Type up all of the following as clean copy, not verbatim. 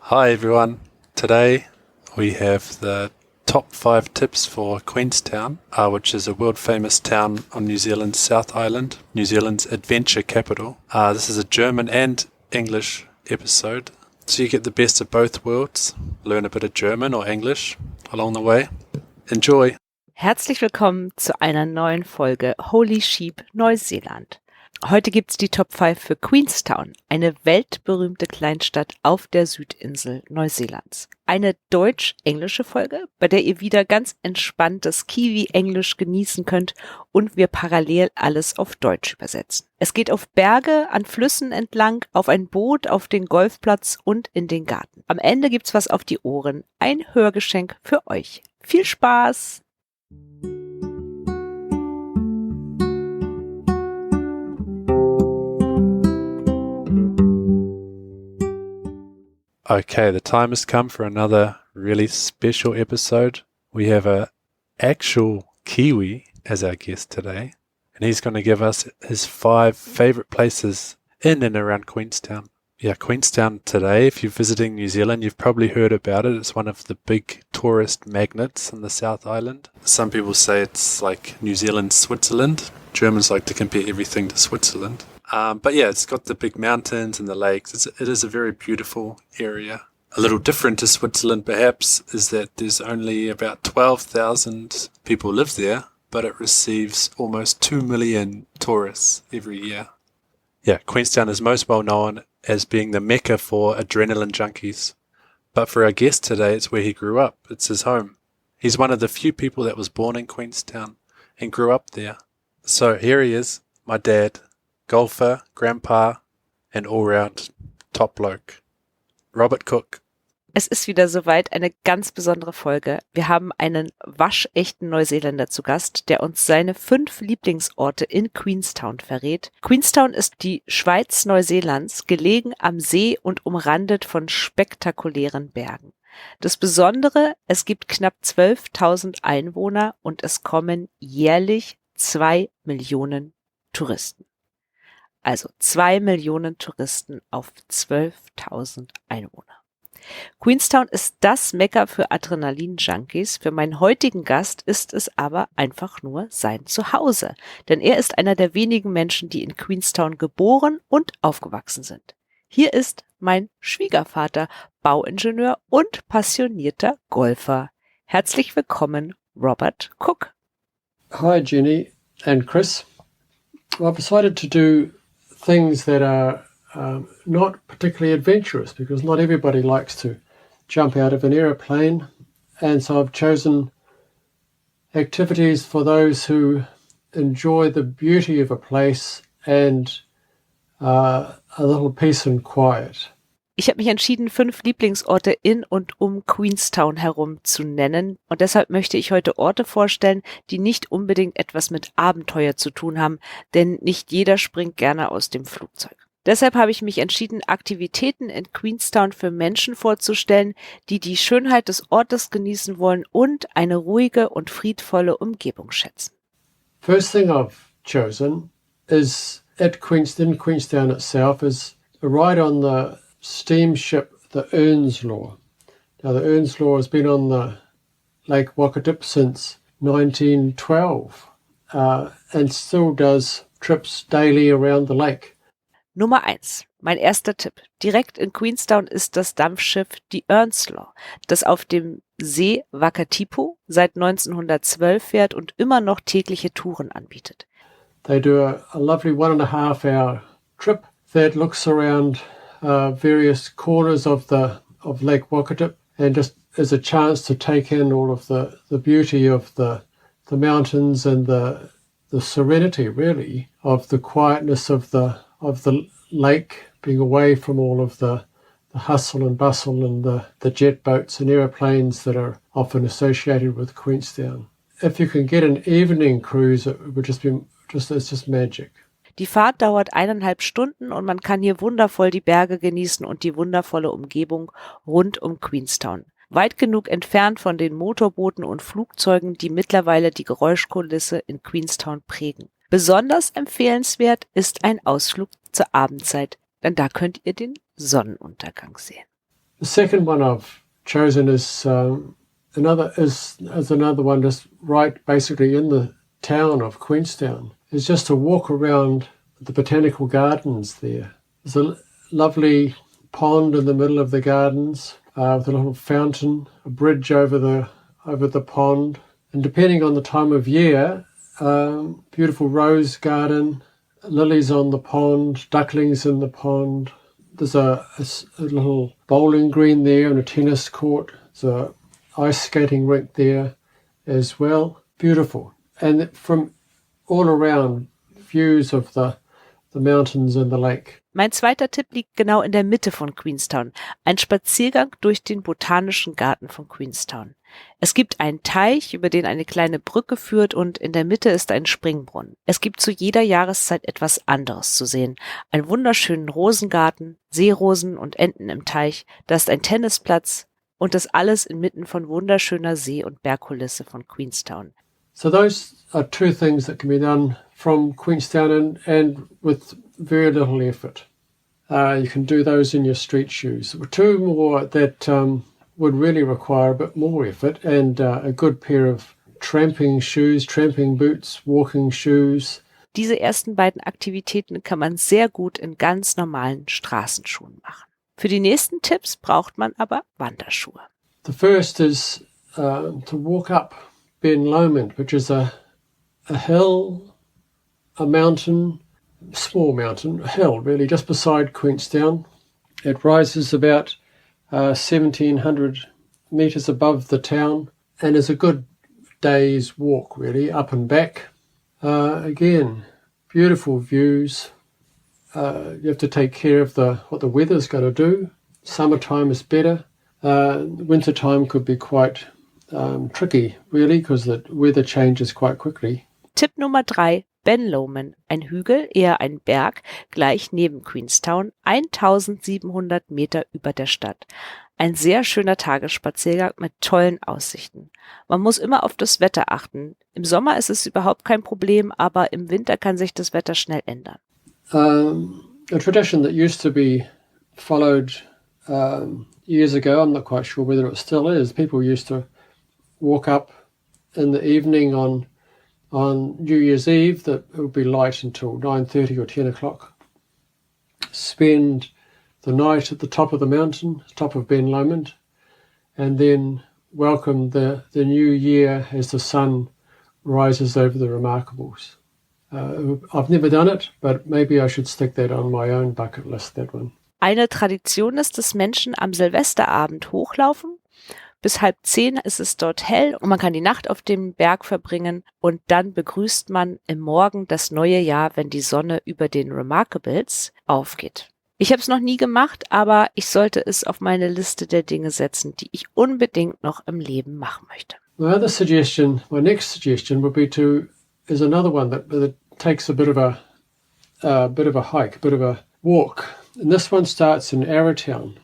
Hi everyone. Today we have the top 5 tips for Queenstown, which is a world famous town on New Zealand's South Island, New Zealand's adventure capital. This is a German and English episode, so you get the best of both worlds, learn a bit of German or English along the way. Enjoy! Herzlich willkommen zu einer neuen Folge Holy Sheep Neuseeland. Heute gibt's die Top 5 für Queenstown, eine weltberühmte Kleinstadt auf der Südinsel Neuseelands. Eine deutsch-englische Folge, bei der ihr wieder ganz entspanntes Kiwi-Englisch genießen könnt und wir parallel alles auf Deutsch übersetzen. Es geht auf Berge, an Flüssen entlang, auf ein Boot, auf den Golfplatz und in den Garten. Am Ende gibt's was auf die Ohren, ein Hörgeschenk für euch. Viel Spaß! Okay, the time has come for another really special episode. We have a actual Kiwi as our guest today, and he's going to give us his 5 favorite places in and around Queenstown. Yeah, Queenstown today, if you're visiting New Zealand, you've probably heard about it. It's one of the big tourist magnets in the South Island. Some people say it's like New Zealand's Switzerland. Germans like to compare everything to Switzerland. But yeah, it's got the big mountains and the lakes. It is a very beautiful area. A little different to Switzerland, perhaps, is that there's only about 12,000 people live there, but it receives almost 2 million tourists every year. Yeah, Queenstown is most well known as being the mecca for adrenaline junkies. But for our guest today, it's where he grew up. It's his home. He's one of the few people that was born in Queenstown and grew up there. So here he is, my dad, golfer, grandpa, and all-round top bloke, Robert Cook. Es ist wieder soweit, eine ganz besondere Folge. Wir haben einen waschechten Neuseeländer zu Gast, der uns seine 5 Lieblingsorte in Queenstown verrät. Queenstown ist die Schweiz Neuseelands, gelegen am See und umrandet von spektakulären Bergen. Das Besondere, es gibt knapp 12.000 Einwohner und es kommen jährlich 2 Millionen Touristen. Also 2 Millionen Touristen auf 12.000 Einwohner. Queenstown ist das Mekka für Adrenalin-Junkies. Für meinen heutigen Gast ist es aber einfach nur sein Zuhause. Denn er ist einer der wenigen Menschen, die in Queenstown geboren und aufgewachsen sind. Hier ist mein Schwiegervater, Bauingenieur und passionierter Golfer. Herzlich willkommen, Robert Cook. Hi, Jenny and Chris. Well, I've decided to do things that are not particularly adventurous because not everybody likes to jump out of an aeroplane, and so I've chosen activities for those who enjoy the beauty of a place and a little peace and quiet. Ich habe mich entschieden, 5 Lieblingsorte in und um Queenstown herum zu nennen und deshalb möchte ich heute Orte vorstellen, die nicht unbedingt etwas mit Abenteuer zu tun haben, denn nicht jeder springt gerne aus dem Flugzeug. Deshalb habe ich mich entschieden, Aktivitäten in Queenstown für Menschen vorzustellen, die die Schönheit des Ortes genießen wollen und eine ruhige und friedvolle Umgebung schätzen. First thing I've chosen is at Queenstown itself is a ride on the steamship, the Earnslaw. Now, the Earnslaw has been on the Lake Wakadip since 1912 and still does trips daily around the lake. Nummer 1. Mein erster Tipp. Direkt in Queenstown ist das Dampfschiff die Earnslaw, das auf dem See Wakatipu seit 1912 fährt und immer noch tägliche Touren anbietet. They do a lovely 1.5 hour trip that looks around various corners of Lake Wakatip and just is a chance to take in all of the beauty of the mountains and the serenity, really, of the quietness of the lake, being away from all of the hustle and bustle and the jet boats and aeroplanes that are often associated with Queenstown. If you can get an evening cruise, it would it's just magic. Die Fahrt dauert 1,5 Stunden und man kann hier wundervoll die Berge genießen und die wundervolle Umgebung rund um Queenstown. Weit genug entfernt von den Motorbooten und Flugzeugen, die mittlerweile die Geräuschkulisse in Queenstown prägen. Besonders empfehlenswert ist ein Ausflug zur Abendzeit, denn da könnt ihr den Sonnenuntergang sehen. The second one I've chosen is another one just right basically in the town of Queenstown. It's just a walk around the botanical gardens there. There's a lovely pond in the middle of the gardens with a little fountain, a bridge over the pond, and depending on the time of year, beautiful rose garden, lilies on the pond, ducklings in the pond. There's a little bowling green there and a tennis court. There's a ice skating rink there as well. Beautiful. And from all around, views of the mountains and the lake. Mein zweiter Tipp liegt genau in der Mitte von Queenstown. Ein Spaziergang durch den botanischen Garten von Queenstown. Es gibt einen Teich, über den eine kleine Brücke führt und in der Mitte ist ein Springbrunnen. Es gibt zu jeder Jahreszeit etwas anderes zu sehen. Einen wunderschönen Rosengarten, Seerosen und Enten im Teich. Da ist ein Tennisplatz und das alles inmitten von wunderschöner See- und Bergkulisse von Queenstown. So those are two things that can be done from Queenstown and with very little effort. You can do those in your street shoes. Two more that would really require a bit more effort and a good pair of tramping shoes, tramping boots, walking shoes. Diese ersten beiden Aktivitäten kann man sehr gut in ganz normalen Straßenschuhen machen. Für die nächsten Tipps braucht man aber Wanderschuhe. The first is to walk up Ben Lomond, which is a hill, a mountain, small mountain, a hill really, just beside Queenstown. It rises about 1,700 metres above the town and is a good day's walk really, up and back. Again, beautiful views. You have to take care of what the weather's going to do. Summertime is better. Wintertime could be quite tricky really because the weather changes quite quickly. Tipp Nummer 3, Ben Lomond, ein Hügel, eher ein Berg, gleich neben Queenstown, 1700 Meter über der Stadt. Ein sehr schöner Tagesspaziergang mit tollen Aussichten. Man muss immer auf das Wetter achten. Im Sommer ist es überhaupt kein Problem, aber im Winter kann sich das Wetter schnell ändern. A tradition that used to be followed years ago, I'm not quite sure whether it still is, people used to walk up in the evening on New Year's Eve, that it would be light until 9:30 or 10 o'clock. Spend the night at the top of the mountain, top of Ben Lomond, and then welcome the new year as the sun rises over the Remarkables. I've never done it, but maybe I should stick that on my own bucket list, that one. Eine Tradition ist, dass Menschen am Silvesterabend hochlaufen. Bis 9:30 ist es dort hell und man kann die Nacht auf dem Berg verbringen und dann begrüßt man im Morgen das neue Jahr, wenn die Sonne über den Remarkables aufgeht. Ich habe es noch nie gemacht, aber ich sollte es auf meine Liste der Dinge setzen, die ich unbedingt noch im Leben machen möchte. My next suggestion is another one that takes a bit of a hike, a bit of a walk. And this one starts in Arrowtown.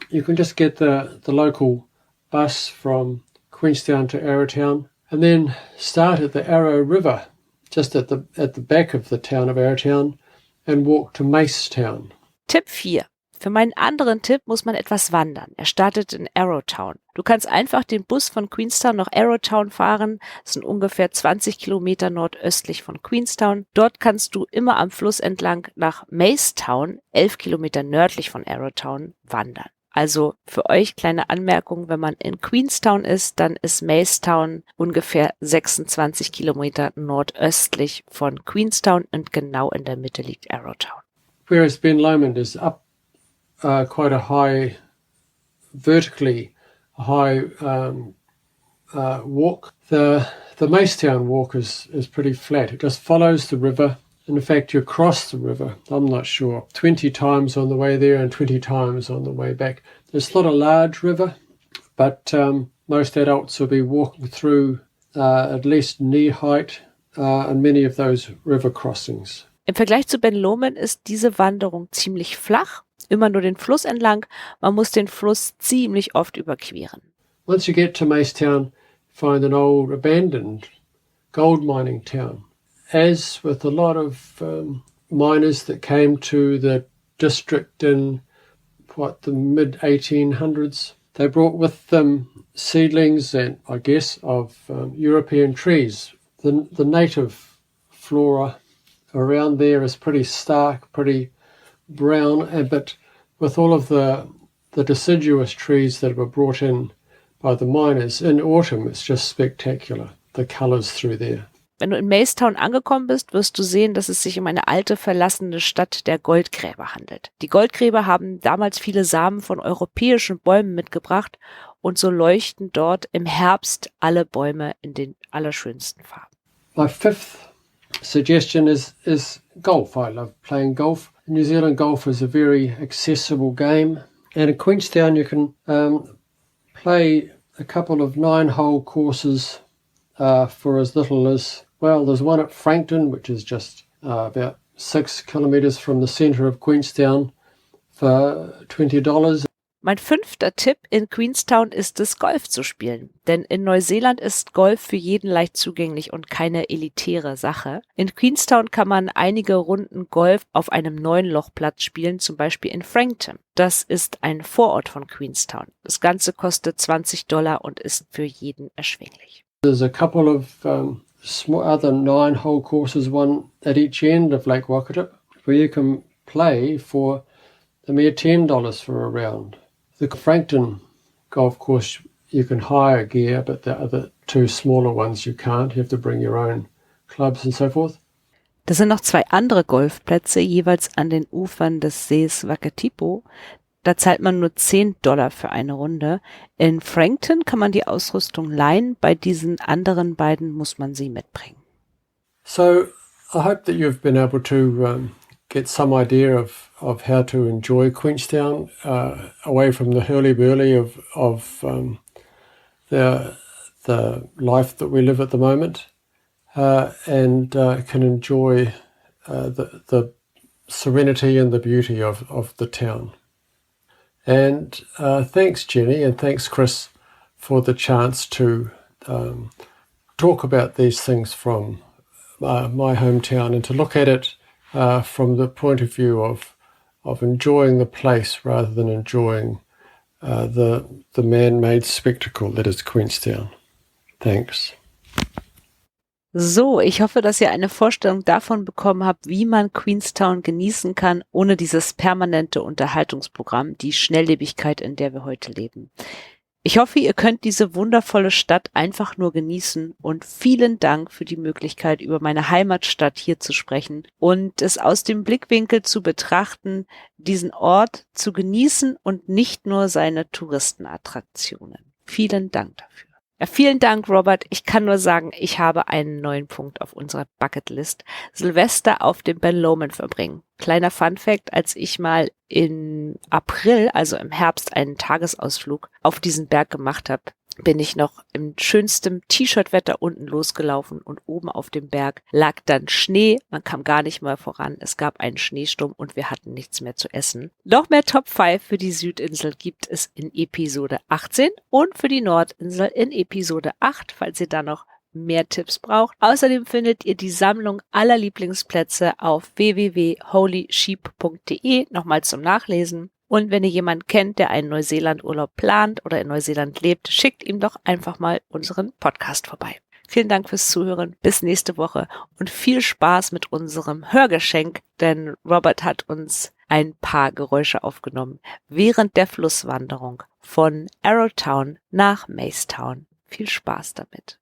You can just get the local bus from Queenstown to Arrowtown and then start at the Arrow River, just at the back of the town of Arrowtown, and walk to Macetown. Tipp 4. Für meinen anderen Tipp muss man etwas wandern. Er startet in Arrowtown. Du kannst einfach den Bus von Queenstown nach Arrowtown fahren. Das sind ungefähr 20 Kilometer nordöstlich von Queenstown. Dort kannst du immer am Fluss entlang nach Macetown, 11 Kilometer nördlich von Arrowtown, wandern. Also für euch kleine Anmerkung, wenn man in Queenstown ist, dann ist Macetown ungefähr 26 Kilometer nordöstlich von Queenstown und genau in der Mitte liegt Arrowtown. Whereas Ben Lomond is up quite a high, vertically high walk. The Macetown walk is pretty flat. It just follows the river. In fact, you cross the river, I'm not sure, 20 times on the way there and 20 times on the way back. It's not a large river, but most adults will be walking through at least knee height and many of those river crossings. Im Vergleich zu Ben Lomond ist diese Wanderung ziemlich flach, immer nur den Fluss entlang. Man muss den Fluss ziemlich oft überqueren. Once you get to Macetown, find an old abandoned gold mining town. As with a lot of miners that came to the district in the mid-1800s. They brought with them seedlings and, I guess, of European trees. The native flora around there is pretty stark, pretty brown, but with all of the deciduous trees that were brought in by the miners in autumn, it's just spectacular, the colours through there. Wenn du in Maystown angekommen bist, wirst du sehen, dass es sich um eine alte, verlassene Stadt der Goldgräber handelt. Die Goldgräber haben damals viele Samen von europäischen Bäumen mitgebracht und so leuchten dort im Herbst alle Bäume in den allerschönsten Farben. My fifth suggestion is golf. I love playing golf. In New Zealand, golf is a very accessible game. And in Queenstown, you can play a couple of 9-hole courses for as little as, well, there's one at Frankton, which is just about 6 kilometres from the centre of Queenstown for $20. Mein 5. Tipp in Queenstown ist es, Golf zu spielen. Denn in Neuseeland ist Golf für jeden leicht zugänglich und keine elitäre Sache. In Queenstown kann man einige Runden Golf auf einem 9-Loch-Platz spielen, zum Beispiel in Frankton. Das ist ein Vorort von Queenstown. Das Ganze kostet $20 und ist für jeden erschwinglich. There's a couple of small other 9-hole courses, one at each end of Lake Wakatip, where you can play for a mere $10 for a round. The Frankton golf course, you can hire gear, but the other 2 smaller ones you can't. You have to bring your own clubs and so forth. Das sind noch 2 andere Golfplätze, jeweils an den Ufern des Sees Wakatipo. Da zahlt man nur $10 für eine Runde. In Frankton kann man die Ausrüstung leihen, bei diesen anderen beiden muss man sie mitbringen. So I hope that you've been able to get some idea of how to enjoy Queenstown away from the hurly-burly of the life that we live at the moment, and can enjoy the serenity and the beauty of the town. And thanks, Jenny, and thanks, Chris, for the chance to talk about these things from my hometown and to look at it from the point of view of enjoying the place rather than enjoying the man-made spectacle that is Queenstown. Thanks. So, ich hoffe, dass ihr eine Vorstellung davon bekommen habt, wie man Queenstown genießen kann, ohne dieses permanente Unterhaltungsprogramm, die Schnelllebigkeit, in der wir heute leben. Ich hoffe, ihr könnt diese wundervolle Stadt einfach nur genießen und vielen Dank für die Möglichkeit, über meine Heimatstadt hier zu sprechen und es aus dem Blickwinkel zu betrachten, diesen Ort zu genießen und nicht nur seine Touristenattraktionen. Vielen Dank dafür. Ja, vielen Dank, Robert. Ich kann nur sagen, ich habe einen neuen Punkt auf unserer Bucketlist. Silvester auf dem Ben Lomond verbringen. Kleiner Funfact, als ich mal im April, also im Herbst, einen Tagesausflug auf diesen Berg gemacht habe, bin ich noch im schönsten T-Shirt-Wetter unten losgelaufen und oben auf dem Berg lag dann Schnee. Man kam gar nicht mal voran. Es gab einen Schneesturm und wir hatten nichts mehr zu essen. Noch mehr Top 5 für die Südinsel gibt es in Episode 18 und für die Nordinsel in Episode 8, falls ihr da noch mehr Tipps braucht. Außerdem findet ihr die Sammlung aller Lieblingsplätze auf www.holysheep.de nochmal zum Nachlesen. Und wenn ihr jemanden kennt, der einen Neuseeland-Urlaub plant oder in Neuseeland lebt, schickt ihm doch einfach mal unseren Podcast vorbei. Vielen Dank fürs Zuhören. Bis nächste Woche und viel Spaß mit unserem Hörgeschenk, denn Robert hat uns ein paar Geräusche aufgenommen während der Flusswanderung von Arrowtown nach Maystown. Viel Spaß damit.